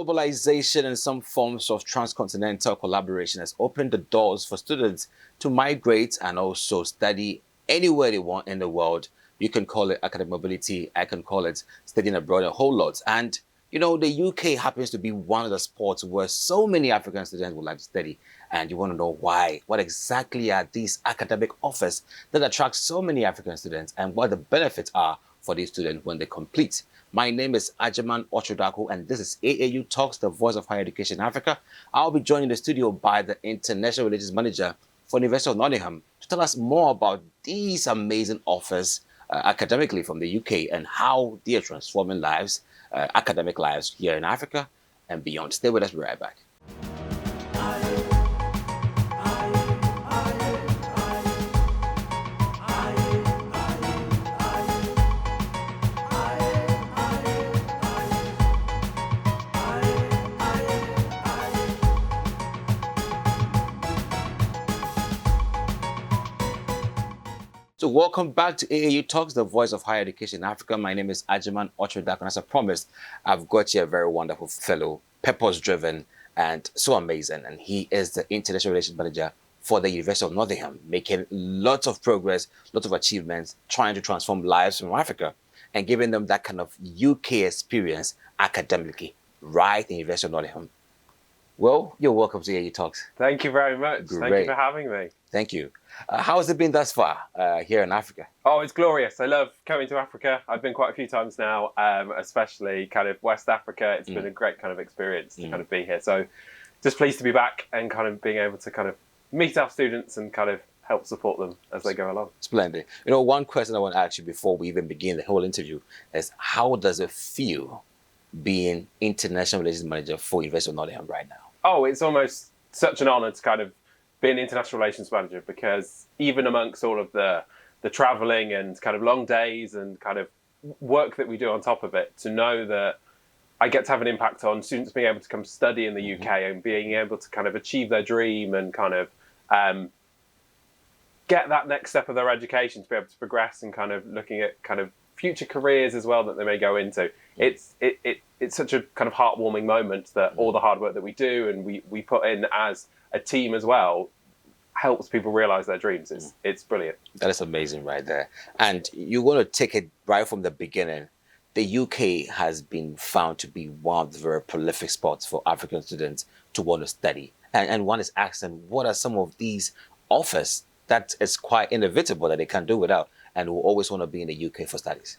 Globalization and some forms of transcontinental collaboration has opened the doors for students to migrate and also study anywhere they want in the world. You can call it academic mobility. I can call it studying abroad a whole lot. And, the UK happens to be one of the spots where so many African students would like to study. And you want to know why. What exactly are these academic offers that attract so many African students and what the benefits are for these students when they complete? My name is Ajaman Ochodako, and this is AAU Talks, the voice of higher education in Africa. I'll be joined in the studio by the International Relations Manager for University of Nottingham to tell us more about these amazing offers academically from the UK and how they are transforming lives, academic lives here in Africa and beyond. Stay with us, we'll be right back. So welcome back to AAU Talks, the voice of higher education in Africa. My name is Ajaman Ochodako, and as I promised, I've got here a very wonderful fellow, purpose-driven, and so amazing. And he is the International Relations Manager for the University of Nottingham, making lots of progress, lots of achievements, trying to transform lives from Africa and giving them that kind of UK experience academically, right in the University of Nottingham. Well, you're welcome to AAU Talks. Thank you very much. Great. Thank you for having me. Thank you. How has it been thus far here in Africa? Oh, it's glorious. I love coming to Africa. I've been quite a few times now, especially kind of West Africa. It's been a great kind of experience to kind of be here. So just pleased to be back and kind of being able to kind of meet our students and kind of help support them as they go along. Splendid. One question I want to ask you before we even begin the whole interview is how does it feel being International Relations Manager for University of Nottingham right now? Oh, it's almost such an honour to kind of be an international relations manager, because even amongst all of the travelling and kind of long days and kind of work that we do on top of it, to know that I get to have an impact on students being able to come study in the UK and being able to kind of achieve their dream and kind of get that next step of their education to be able to progress and kind of looking at kind of future careers as well that they may go into. It's such a kind of heartwarming moment that all the hard work that we do and we put in as a team as well helps people realize their dreams. It's brilliant. That is amazing right there. And you want to take it right from the beginning. The UK has been found to be one of the very prolific spots for African students to want to study. And one is asking, what are some of these offers that is quite inevitable that they can't do without and will always want to be in the UK for studies?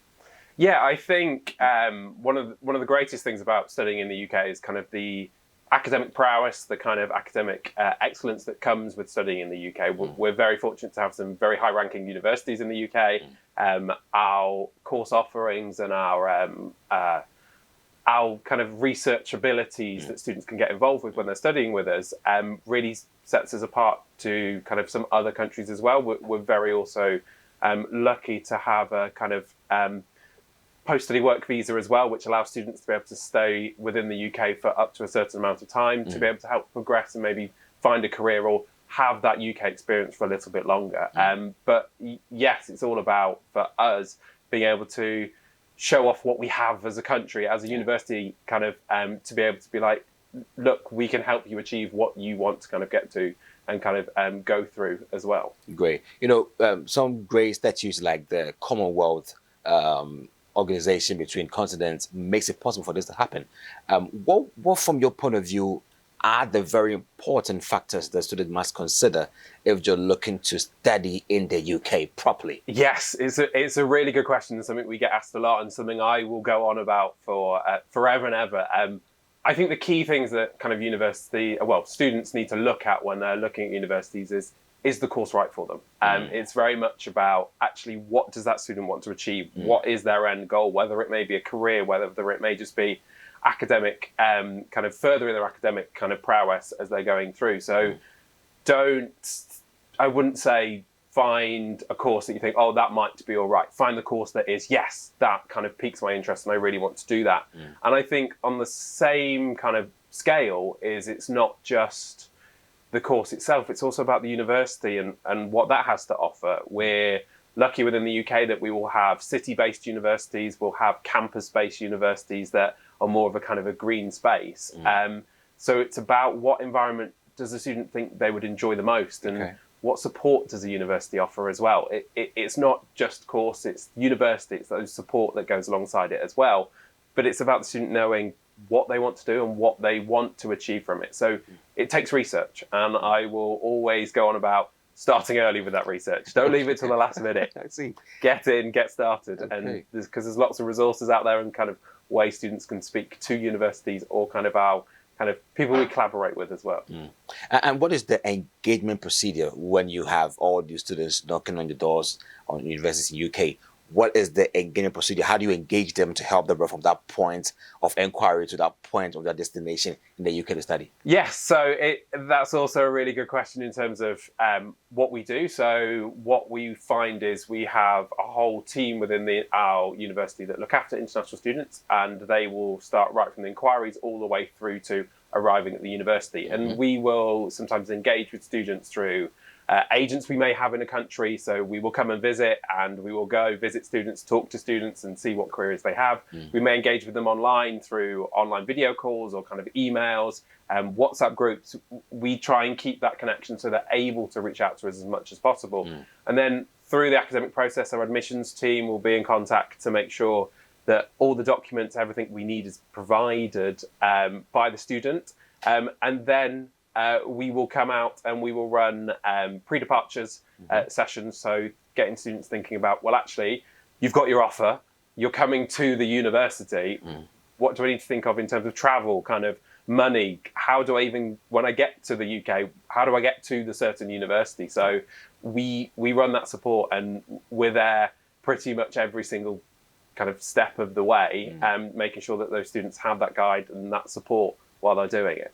Yeah, I think one of the greatest things about studying in the UK is kind of the academic prowess, the kind of academic excellence that comes with studying in the UK. We're very fortunate to have some very high-ranking universities in the UK. Our course offerings and our kind of research abilities that students can get involved with when they're studying with us really sets us apart to kind of some other countries as well. We're very also lucky to have a kind of post-study work visa as well, which allows students to be able to stay within the UK for up to a certain amount of time to be able to help progress and maybe find a career or have that UK experience for a little bit longer. But yes, it's all about, for us, being able to show off what we have as a country, as a university, kind of to be able to be like, look, we can help you achieve what you want to kind of get to and kind of go through as well. Great. Some great statutes like the Commonwealth organization between continents makes it possible for this to happen. What from your point of view are the very important factors that students must consider if you're looking to study in the UK properly? Yes, it's a really good question, something we get asked a lot and something I will go on about for forever and ever. I think the key things that kind of students need to look at when they're looking at universities is the course right for them. It's very much about actually what does that student want to achieve? What is their end goal? Whether it may be a career, whether it may just be academic, kind of furthering their academic kind of prowess as they're going through. So I wouldn't say find a course that you think, oh, that might be all right. Find the course that is, yes, that kind of piques my interest and I really want to do that. And I think on the same kind of scale it's not just the course itself, it's also about the university and what that has to offer. We're lucky within the UK that we will have city-based universities, we'll have campus-based universities that on more of a kind of a green space. So it's about what environment does the student think they would enjoy the most, and what support does the university offer as well. It's not just course, it's university, it's those support that goes alongside it as well. But it's about the student knowing what they want to do and what they want to achieve from it. So it takes research, and I will always go on about starting early with that research. Don't leave it till the last minute. I see. Get in, get started. And because there's lots of resources out there and kind of ways students can speak to universities or kind of our kind of people we collaborate with as well. And what is the engagement procedure when you have all these students knocking on the doors on universities in UK? What is the engagement procedure? How do you engage them to help them from that point of inquiry to that point of their destination in the UK to study? Yes, so that's also a really good question in terms of what we do. So what we find is we have a whole team within our university that look after international students, and they will start right from the inquiries all the way through to arriving at the university. And we will sometimes engage with students through agents we may have in a country. So we will come and visit, and we will go visit students, talk to students and see what queries they have. We may engage with them online through online video calls or kind of emails, WhatsApp groups. We try and keep that connection so they're able to reach out to us as much as possible. And then through the academic process, our admissions team will be in contact to make sure that all the documents, everything we need is provided by the student. And then we will come out and we will run pre-departures sessions, so getting students thinking about, well, actually, you've got your offer, you're coming to the university, what do I need to think of in terms of travel, kind of money, how do I even, when I get to the UK, how do I get to the certain university? So we run that support, and we're there pretty much every single kind of step of the way, making sure that those students have that guide and that support while they're doing it.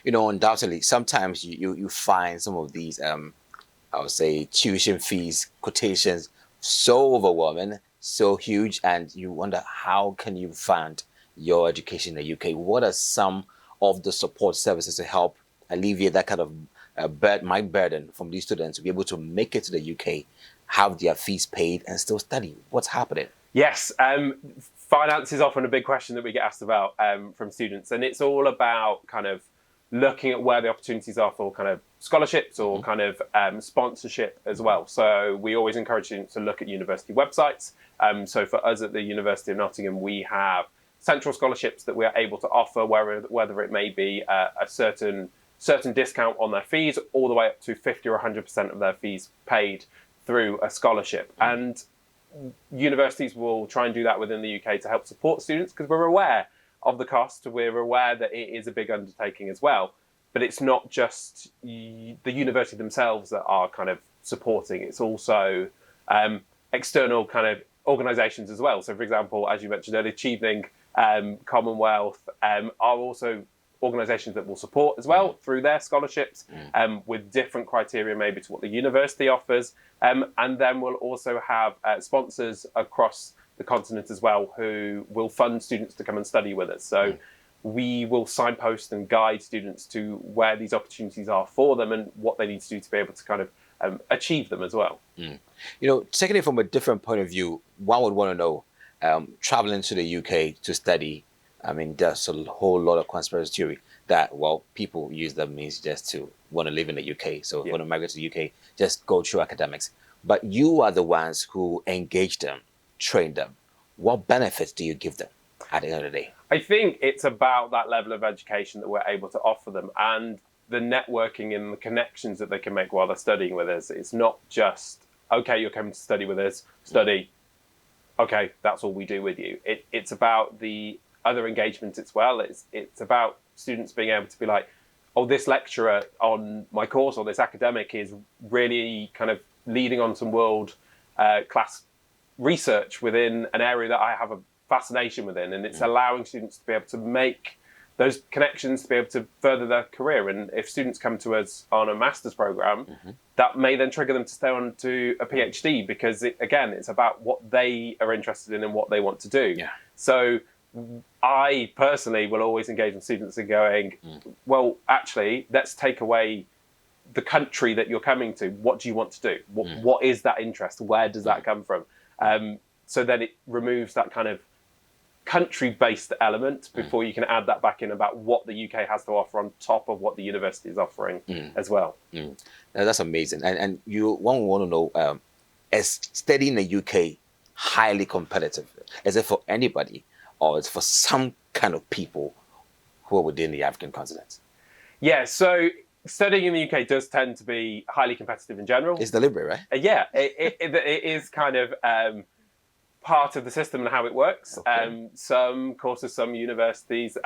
You know, undoubtedly, sometimes you find some of these, I would say, tuition fees, quotations, so overwhelming, so huge, and you wonder, how can you fund your education in the UK? What are some of the support services to help alleviate that kind of mind burden from these students to be able to make it to the UK, have their fees paid, and still study? What's happening? Yes, finance is often a big question that we get asked about from students, and it's all about kind of looking at where the opportunities are for kind of scholarships or kind of sponsorship as well. So we always encourage students to look at university websites. So for us at the University of Nottingham, we have central scholarships that we are able to offer, whether it may be a certain discount on their fees, all the way up to 50 or 100% of their fees paid through a scholarship. And universities will try and do that within the UK to help support students, because we're aware of the cost. We're aware that it is a big undertaking as well. But it's not just the university themselves that are kind of supporting. It's also external kind of organisations as well. So, for example, as you mentioned earlier, Achieving, Commonwealth are also organisations that will support as well through their scholarships, with different criteria maybe to what the university offers. And then we'll also have sponsors across the continent as well who will fund students to come and study with us. So we will signpost and guide students to where these opportunities are for them and what they need to do to be able to kind of achieve them as well. You know, taking it from a different point of view, one would want to know, traveling to the UK to study, I mean, there's a whole lot of conspiracy theory that, well, people use that means just to want to live in the UK. So want to migrate to the UK, just go through academics. But you are the ones who engage them, train them. What benefits do you give them at the end of the day? I think it's about that level of education that we're able to offer them, and the networking and the connections that they can make while they're studying with us. It's not just, okay, you're coming to study with us, study. Okay, that's all we do with you. It's about the other engagement as well. It's about students being able to be like, oh, this lecturer on my course or this academic is really kind of leading on some world class research within an area that I have a fascination within, and it's allowing students to be able to make those connections to be able to further their career. And if students come to us on a master's program, that may then trigger them to stay on to a PhD, because it's about what they are interested in and what they want to do. So I personally will always engage with students in going, well, actually, let's take away the country that you're coming to. What do you want to do? What is that interest? Where does that come from? So then it removes that kind of country-based element before you can add that back in about what the UK has to offer on top of what the university is offering as well. That's amazing. And one would want to know, is studying in the UK highly competitive? Is it for anybody, or is it for some kind of people who are within the African continent? Yeah, so studying in the UK does tend to be highly competitive in general. It's deliberate, right? Yeah, it is kind of part of the system and how it works. Okay. Some courses, some universities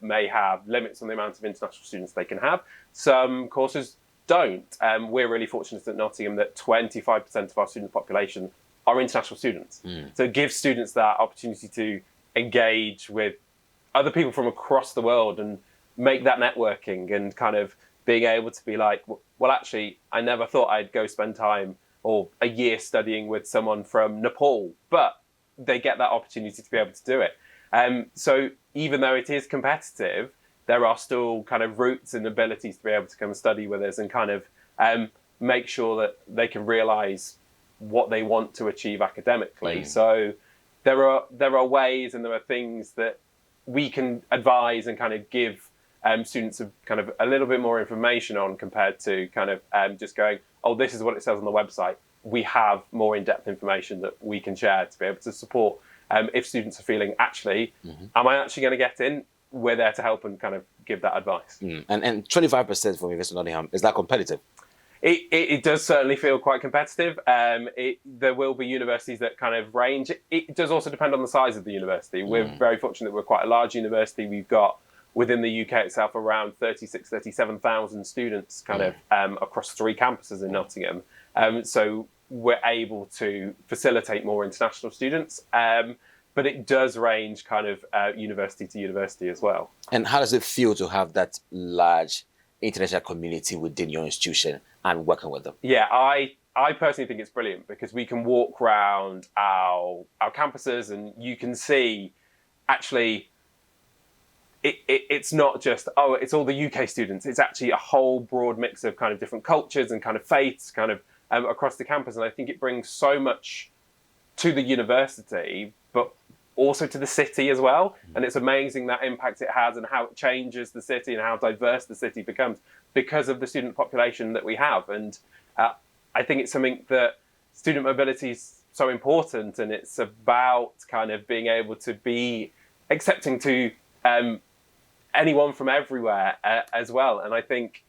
may have limits on the amount of international students they can have. Some courses don't. We're really fortunate at Nottingham that 25% of our student population are international students. So it gives students that opportunity to engage with other people from across the world and make that networking, and kind of being able to be like, well, actually, I never thought I'd go spend time or a year studying with someone from Nepal, but they get that opportunity to be able to do it. So even though it is competitive, there are still kind of routes and abilities to be able to come and study with us and kind of make sure that they can realise what they want to achieve academically. So there are ways and there are things that we can advise and kind of give students kind of a little bit more information on, compared to kind of just going, oh, this is what it says on the website. We have more in-depth information that we can share to be able to support if students are feeling, actually, am I actually going to get in? We're there to help and kind of give that advice. And 25% from University of Nottingham, is that competitive? It does certainly feel quite competitive. There will be universities that kind of range. It does also depend on the size of the university. We're very fortunate we're quite a large university. We've got, within the UK itself, around 37,000 students kind of across 3 campuses in Nottingham. So we're able to facilitate more international students. But it does range kind of university to university as well. And how does it feel to have that large international community within your institution and working with them? Yeah, I personally think it's brilliant, because we can walk around our campuses and you can see, actually, it's not just, oh, it's all the UK students. It's actually a whole broad mix of kind of different cultures and kind of faiths kind of across the campus. And I think it brings so much to the university, but also to the city as well. And it's amazing that impact it has and how it changes the city and how diverse the city becomes because of the student population that we have. And I think it's something that student mobility is so important, and it's about kind of being able to be accepting to anyone from everywhere as well. And I think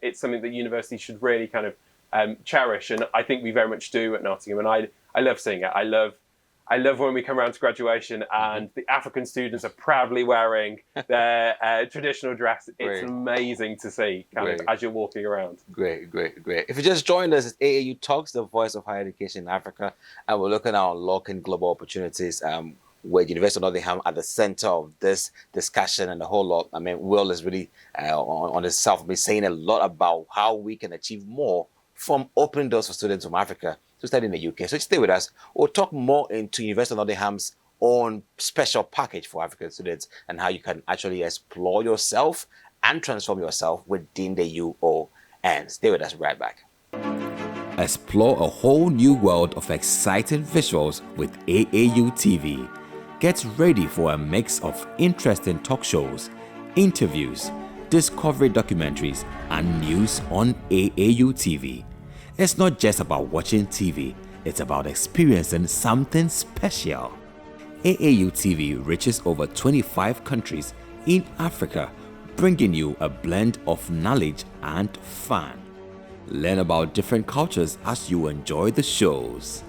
it's something that universities should really kind of cherish, and I think we very much do at Nottingham. And I love seeing it. I love when we come around to graduation and the African students are proudly wearing their traditional dress. It's amazing to see kind of as you're walking around. Great. If you just joined us, it's AAU Talks, the voice of higher education in Africa. And we're looking at unlocking global opportunities with University of Nottingham at the center of this discussion and a whole lot. I mean, Will is really on himself, been saying a lot about how we can achieve more from opening doors for students from Africa to study in the UK. So stay with us. We'll talk more into University of Nottingham's own special package for African students and how you can actually explore yourself and transform yourself within the UON. Stay with us right back. Explore a whole new world of exciting visuals with AAU TV. Get ready for a mix of interesting talk shows, interviews, discovery documentaries, and news on AAU TV. It's not just about watching TV, it's about experiencing something special. AAU TV reaches over 25 countries in Africa, bringing you a blend of knowledge and fun. Learn about different cultures as you enjoy the shows.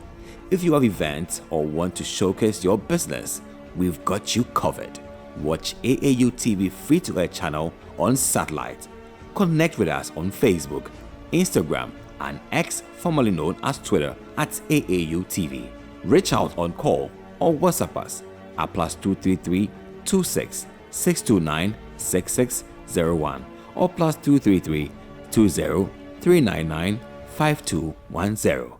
If you have events or want to showcase your business, we've got you covered. Watch AAU TV free-to-air channel on satellite. Connect with us on Facebook, Instagram, and X, formerly known as Twitter, at AAU TV. Reach out on call or WhatsApp us at +233 26 629 6601 or +233 20 399 5210.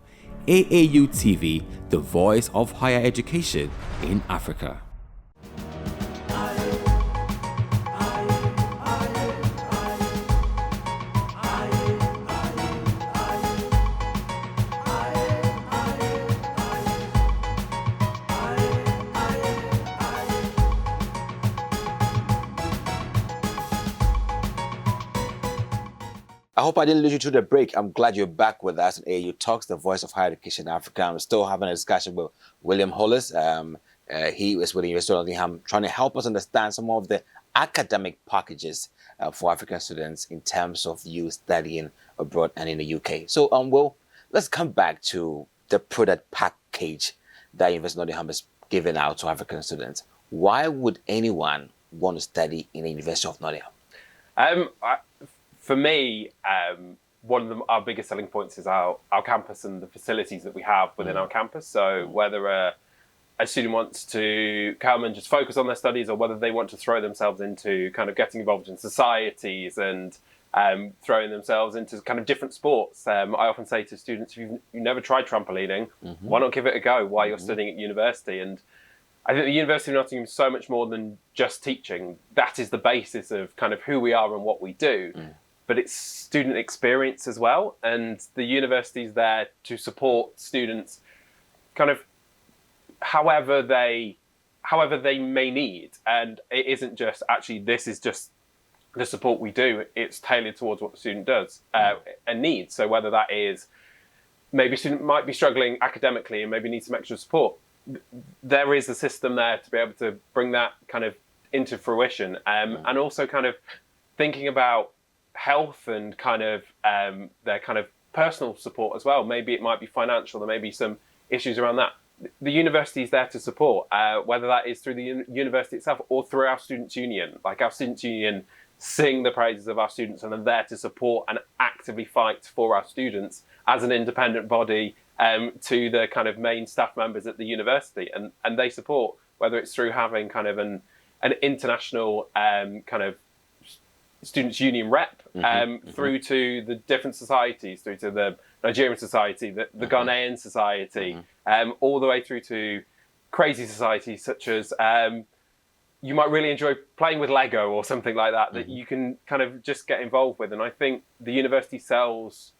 AAU TV, the voice of higher education in Africa. I hope I didn't lose you to the break. I'm glad you're back with us on AAU Talks, the voice of higher education in Africa. I'm still having a discussion with William Hollis. He is with the University of Nottingham, trying to help us understand some of the academic packages for African students in terms of you studying abroad and in the UK. So, Will, let's come back to the product package that University of Nottingham is giving out to African students. Why would anyone want to study in the University of Nottingham? For me, one of our biggest selling points is our campus and the facilities that we have within our campus. So whether a student wants to come and just focus on their studies, or whether they want to throw themselves into kind of getting involved in societies and throwing themselves into kind of different sports. I often say to students, if you've never tried trampolining, why not give it a go while you're studying at university? And I think the University of Nottingham is so much more than just teaching. That is the basis of kind of who we are and what we do. But it's student experience as well. And the university is there to support students kind of however they may need. And it isn't just, actually, this is just the support we do. It's tailored towards what the student does and needs. So whether that is, maybe a student might be struggling academically and maybe needs some extra support, there is a system there to be able to bring that kind of into fruition. And also kind of thinking about health and kind of their kind of personal support as well. Maybe it might be financial, there may be some issues around that. The university is there to support, whether that is through the university itself or through our students' union. Like, our students' union sing the praises of our students and are there to support and actively fight for our students as an independent body to the kind of main staff members at the university. And they support, whether it's through having kind of an international kind of students' union rep, through to the different societies, through to the Nigerian society, the Ghanaian society, all the way through to crazy societies such as you might really enjoy playing with Lego or something like that, that you can kind of just get involved with. And I think the university sells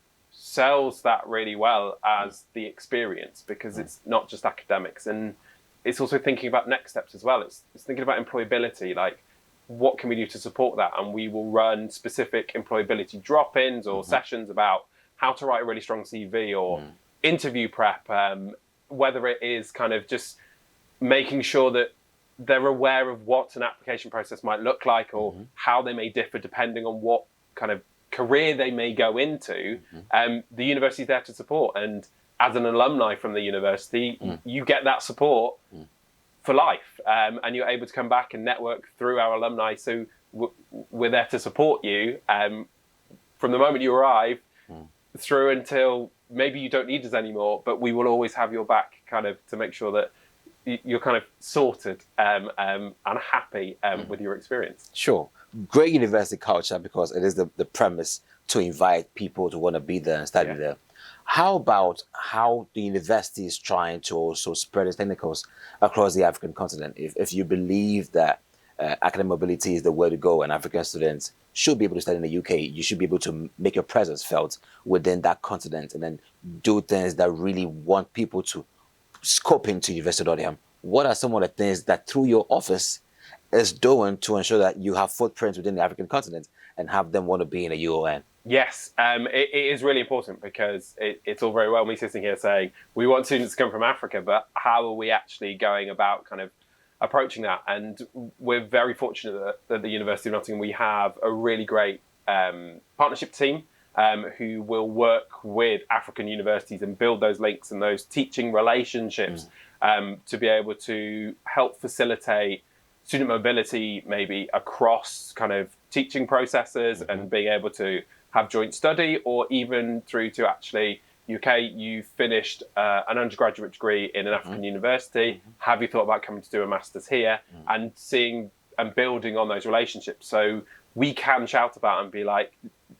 that really well as the experience, because it's not just academics, and it's also thinking about next steps as well. It's thinking about employability, like, what can we do to support that? And we will run specific employability drop-ins or sessions about how to write a really strong CV or interview prep, whether it is kind of just making sure that they're aware of what an application process might look like, or how they may differ depending on what kind of career they may go into. The university is there to support. And as an alumni from the university, you get that support for life, and you're able to come back and network through our alumni. So we're there to support you from the moment you arrive through until maybe you don't need us anymore, but we will always have your back, kind of to make sure that you're kind of sorted and happy with your experience. Sure. Great university culture, because it is the premise to invite people to want to be there and study there. How about how the university is trying to also spread its tentacles across the African continent? If you believe that academic mobility is the way to go and African students should be able to study in the UK, you should be able to make your presence felt within that continent and then do things that really want people to scope into University of Nottingham. What are some of the things that through your office is doing to ensure that you have footprints within the African continent and have them want to be in a UON? Yes, it is really important, because it's all very well me sitting here saying we want students to come from Africa, but how are we actually going about kind of approaching that? And we're very fortunate that at the University of Nottingham we have a really great partnership team who will work with African universities and build those links and those teaching relationships to be able to help facilitate student mobility, maybe across kind of teaching processes and being able to have joint study, or even through to actually, UK, you finished an undergraduate degree in an African university. Have you thought about coming to do a master's here? And seeing and building on those relationships. So we can shout about and be like,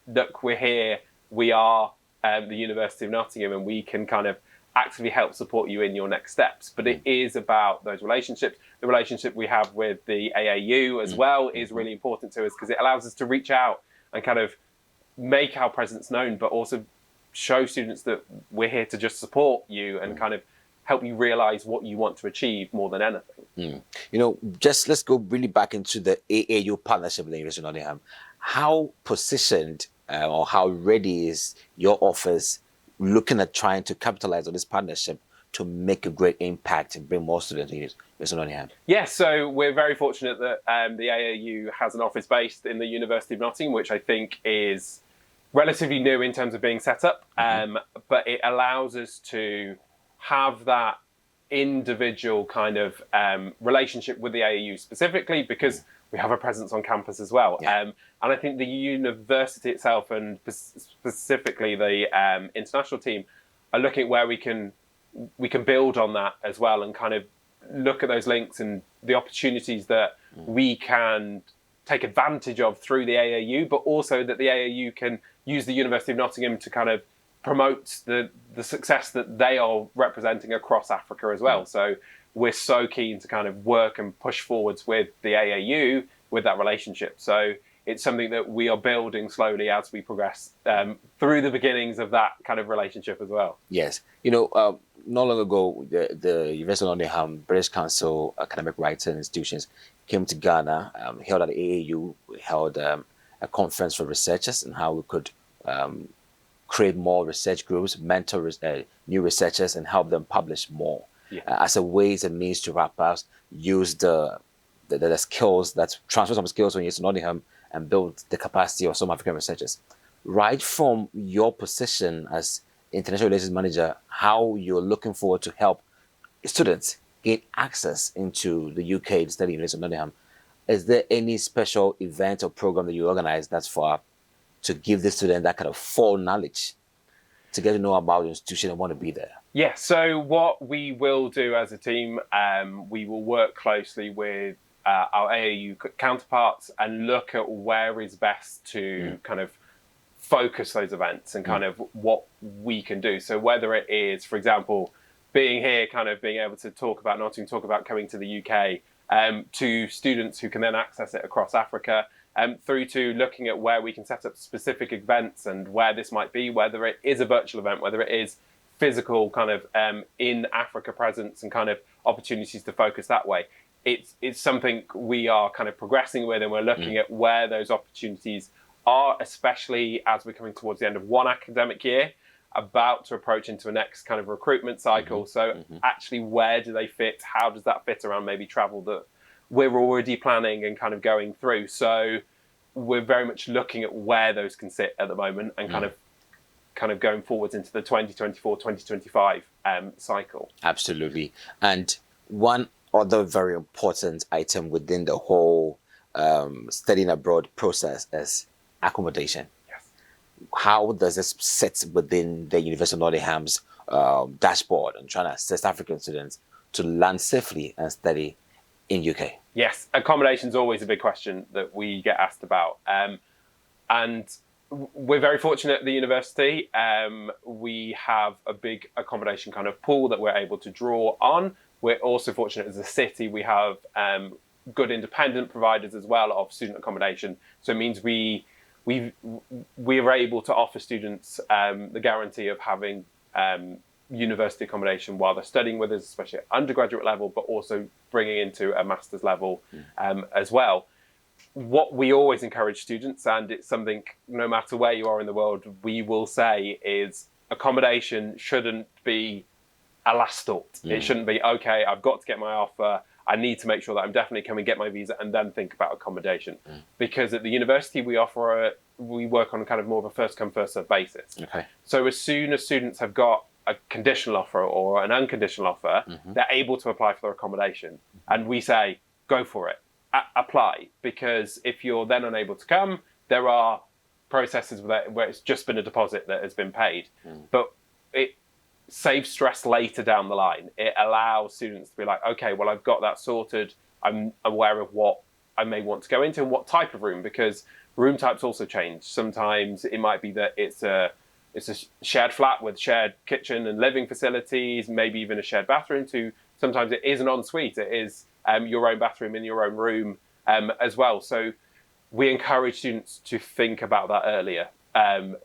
look, we're here, we are the University of Nottingham, and we can kind of actively help support you in your next steps. But it is about those relationships. The relationship we have with the AAU as well is really important to us, because it allows us to reach out and kind of make our presence known, but also show students that we're here to just support you and kind of help you realize what you want to achieve more than anything. You know, just let's go really back into the AAU partnership with the University of Nottingham. How positioned or how ready is your office looking at trying to capitalize on this partnership to make a great impact and bring more students to University of Nottingham? Yeah, so we're very fortunate that the AAU has an office based in the University of Nottingham, which I think is relatively new in terms of being set up, but it allows us to have that individual kind of relationship with the AAU specifically, because we have a presence on campus as well. And I think the university itself, and specifically the international team, are looking at where we can build on that as well, and kind of look at those links and the opportunities that we can take advantage of through the AAU, but also that the AAU can use the University of Nottingham to kind of promote the success that they are representing across Africa as well. So we're so keen to kind of work and push forwards with the AAU with that relationship. So it's something that we are building slowly as we progress through the beginnings of that kind of relationship as well. Yes. Not long ago, the University of Nottingham, British Council, academic writing institutions came to Ghana, held at the AAU, held a conference for researchers and how we could create more research groups, mentor new researchers, and help them publish more as a ways and means to perhaps use the skills, that transfer some skills from University of Nottingham and build the capacity of some African researchers. Right from your position as International Relations Manager, how you're looking forward to help students gain access into the UK to study in University of Nottingham, is there any special event or program that you organize that's for to give the student that kind of full knowledge to get to know about the institution and want to be there? Yeah, so what we will do as a team, we will work closely with our AAU counterparts and look at where is best to kind of focus those events and kind of what we can do. So whether it is, for example, being here, kind of being able to talk about Nottingham, talk about coming to the UK, to students who can then access it across Africa, through to looking at where we can set up specific events and where this might be, whether it is a virtual event, whether it is physical kind of in Africa presence and kind of opportunities to focus that way. It's something we are kind of progressing with, and we're looking at where those opportunities are, especially as we're coming towards the end of one academic year, about to approach into a next kind of recruitment cycle. So actually, where do they fit? How does that fit around maybe travel that we're already planning and kind of going through? So we're very much looking at where those can sit at the moment and kind of going forwards into the 2024-2025 cycle. Absolutely. And one other very important item within the whole studying abroad process is accommodation. Yes. How does this sit within the University of Nottingham's dashboard and trying to assist African students to land safely and study in UK? Yes, accommodation is always a big question that we get asked about. And we're very fortunate at the university. We have a big accommodation kind of pool that we're able to draw on. We're also fortunate as a city, we have good independent providers as well of student accommodation. So it means we are able to offer students the guarantee of having university accommodation while they're studying with us, especially at undergraduate level, but also bringing into a master's level as well. What we always encourage students, and it's something no matter where you are in the world, we will say is accommodation shouldn't be a last thought. It shouldn't be, okay, I've got to get my offer, I need to make sure that I'm definitely coming, get my visa, and then think about accommodation. Because at the university, we work on kind of more of a first come, first served basis. Okay. So as soon as students have got a conditional offer or an unconditional offer, they're able to apply for their accommodation. And we say, go for it, apply. Because if you're then unable to come, there are processes where it's just been a deposit that has been paid. But it saves stress later down the line. It allows students to be like, okay, well, I've got that sorted. I'm aware of what I may want to go into and what type of room, because room types also change. Sometimes it might be that it's a shared flat with shared kitchen and living facilities, maybe even a shared bathroom, to sometimes it is an ensuite. It is your own bathroom in your own room as well. So we encourage students to think about that earlier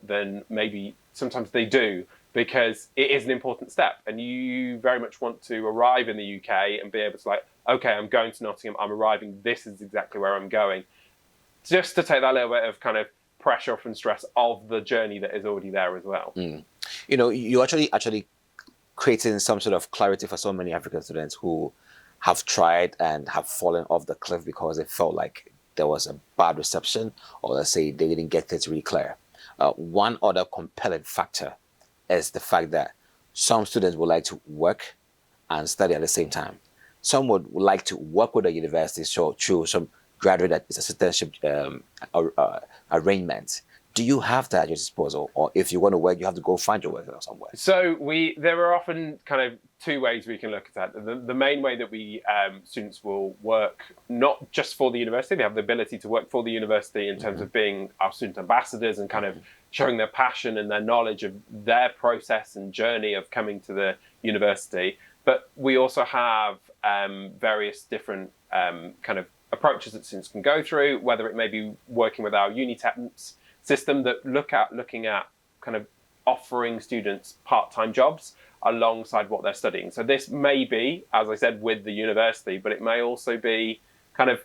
than maybe sometimes they do, because it is an important step, and you very much want to arrive in the UK and be able to like, okay, I'm going to Nottingham, I'm arriving, this is exactly where I'm going. Just to take that little bit of kind of pressure off and stress of the journey that is already there as well. You actually creating some sort of clarity for so many African students who have tried and have fallen off the cliff because they felt like there was a bad reception, or let's say they didn't get things really clear. One other compelling factor is the fact that some students would like to work and study at the same time. Some would like to work with the university, so through some graduate assistantship arrangement. Do you have that at your disposal, or if you want to work, you have to go find your work somewhere? So there are often kind of two ways we can look at that. The main way that we students will work, not just for the university, they have the ability to work for the university in terms of being our student ambassadors and kind of showing their passion and their knowledge of their process and journey of coming to the university. But we also have various different kind of approaches that students can go through, whether it may be working with our Unitemps system that looking at kind of offering students part-time jobs alongside what they're studying. So this may be, as I said, with the university, but it may also be kind of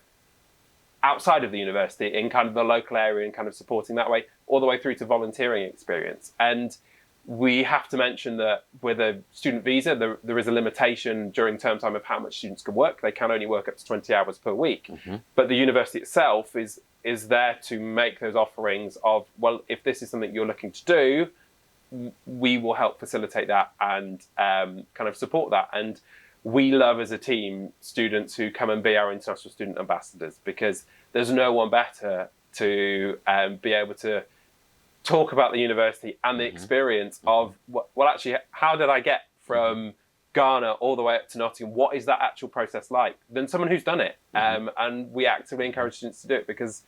outside of the university in kind of the local area and kind of supporting that way, all the way through to volunteering experience. And we have to mention that with a student visa, there is a limitation during term time of how much students can work. They can only work up to 20 hours per week. But the university itself is there to make those offerings of, well, if this is something you're looking to do, we will help facilitate that and kind of support that. And we love as a team students who come and be our international student ambassadors, because there's no one better to be able to talk about the university and the experience of, well, actually, how did I get from Ghana all the way up to Nottingham? What is that actual process like? Than someone who's done it. And we actively encourage students to do it because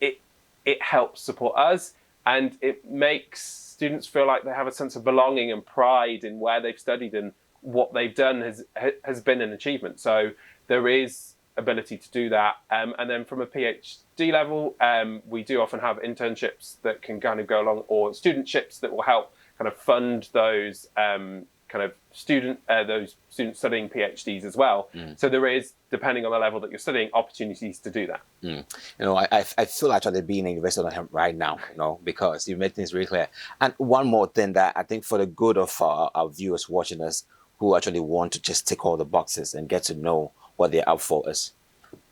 it helps support us, and it makes students feel like they have a sense of belonging and pride in where they've studied, and what they've done has been an achievement. So there is ability to do that. And then from a PhD level, we do often have internships that can kind of go along, or studentships that will help kind of fund those those students studying PhDs as well. So there is, depending on the level that you're studying, opportunities to do that. I feel actually being in University of Nottingham right now, because you made things really clear. And one more thing that I think for the good of our viewers watching us who actually want to just tick all the boxes and get to know what they're up for is,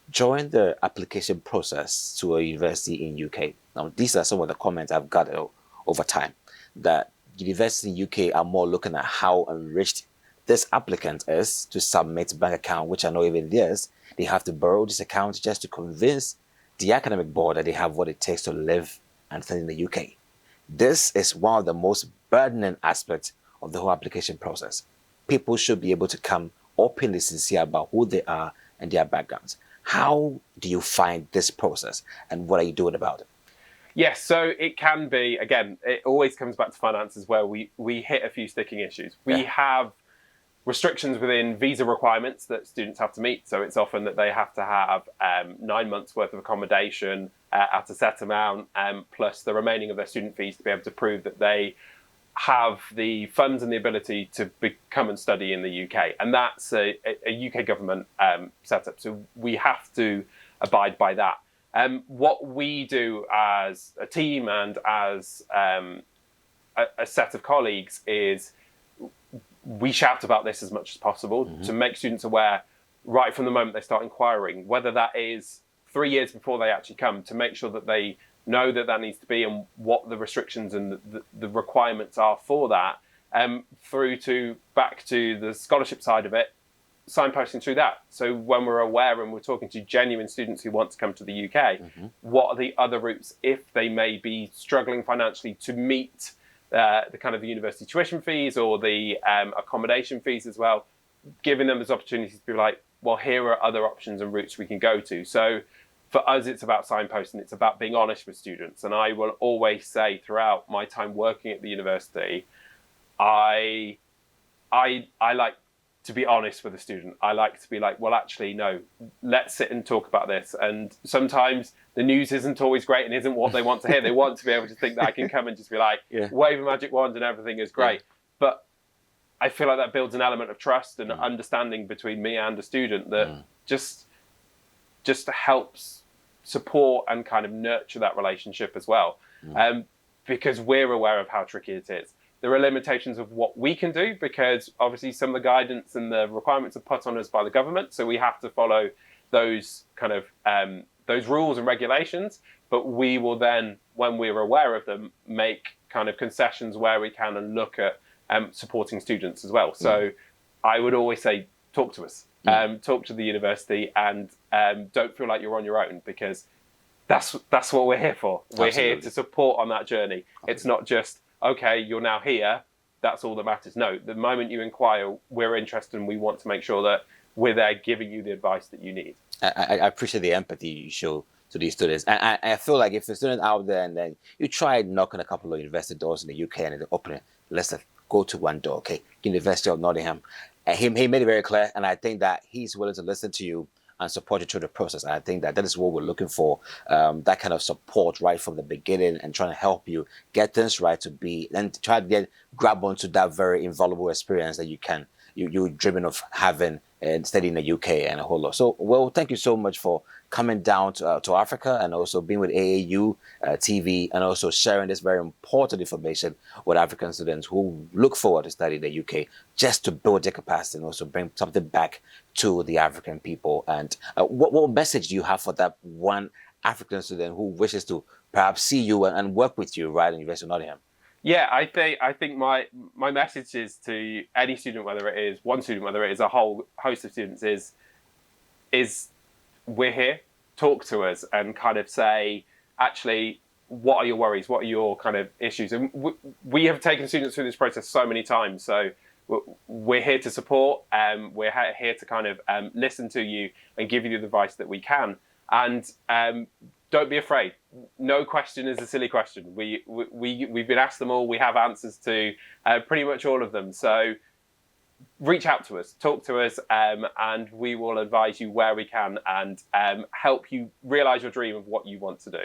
during the application process to a university in UK. Now, these are some of the comments I've gathered over time, that universities in UK are more looking at how enriched this applicant is to submit a bank account, which I know even theirs, they have to borrow this account just to convince the academic board that they have what it takes to live and study in the UK. This is one of the most burdening aspects of the whole application process. People should be able to come openly sincere about who they are and their backgrounds. How do you find this process, and what are you doing about it? Yes, so it can be, again, it always comes back to finances, where we hit a few sticking issues. We have restrictions within visa requirements that students have to meet. So it's often that they have to have 9 months worth of accommodation at a set amount, plus the remaining of their student fees to be able to prove that they have the funds and the ability to come and study in the UK. And that's a UK government setup. So we have to abide by that. What we do as a team and as a set of colleagues is we shout about this as much as possible to make students aware right from the moment they start inquiring, whether that is 3 years before they actually come, to make sure that they know that needs to be and what the restrictions and the requirements are for that, through to back to the scholarship side of it, signposting through that. So when we're aware and we're talking to genuine students who want to come to the UK, what are the other routes if they may be struggling financially to meet the kind of the university tuition fees or the accommodation fees as well, giving them those opportunities to be like, well, here are other options and routes we can go to. So for us, it's about signposting. It's about being honest with students. And I will always say throughout my time working at the university, I like to be honest with a student. I like to be like, well, actually, no, let's sit and talk about this. And sometimes the news isn't always great and isn't what they want to hear. They want to be able to think that I can come and just be like, wave a magic wand and everything is great. But I feel like that builds an element of trust and understanding between me and a student that just helps support and kind of nurture that relationship as well. because we're aware of how tricky it is. There are limitations of what we can do because obviously some of the guidance and the requirements are put on us by the government. So we have to follow those kind of those rules and regulations. But we will then, when we're aware of them, make kind of concessions where we can and look at supporting students as well. So I would always say, talk to us, talk to the university, and don't feel like you're on your own, because that's what we're here for. We're Absolutely. here to support on that journey. Okay. It's not just, okay, you're now here, that's all that matters. No, the moment you inquire, we're interested and we want to make sure that we're there giving you the advice that you need. I appreciate the empathy you show to these students. And I feel like if a student out there and then you try knocking a couple of university doors in the UK and they open it, let's go to one door, okay? University of Nottingham. And he made it very clear, and I think that he's willing to listen to you and support you through the process. And I think that is what we're looking for, that kind of support right from the beginning and trying to help you get things right to be, and try to grab onto that very invaluable experience that you're dreaming of having and studying in the UK and a whole lot. So, well, thank you so much for coming down to Africa and also being with AAU TV and also sharing this very important information with African students who look forward to studying in the UK, just to build their capacity and also bring something back to the African people. And what message do you have for that one African student who wishes to perhaps see you and work with you right at University of Nottingham? Yeah, I think my message is to any student, whether it is one student, whether it is a whole host of students, is we're here, talk to us and kind of say, actually, what are your worries? What are your kind of issues? And we have taken students through this process so many times. So we're here to support. We're here to kind of listen to you and give you the advice that we can. And don't be afraid. No question is a silly question. We've been asked them all. We have answers to pretty much all of them. So reach out to us, talk to us, and we will advise you where we can and help you realize your dream of what you want to do.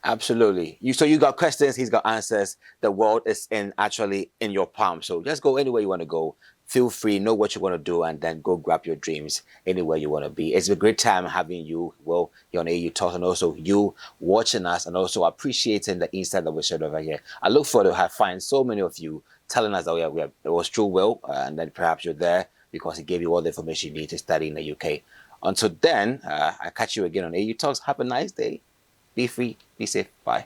Absolutely. So you got questions, he's got answers. The world is actually in your palm. So just go anywhere you want to go. Feel free, know what you want to do, and then go grab your dreams anywhere you want to be. It's a great time having you, well, here on AAU Talks, and also you watching us, and also appreciating the insight that we shared over here. I look forward to find so many of you telling us that it was true, Will, and then perhaps you're there because it gave you all the information you need to study in the UK. Until then, I catch you again on AAU Talks. Have a nice day. Be free. Be safe. Bye.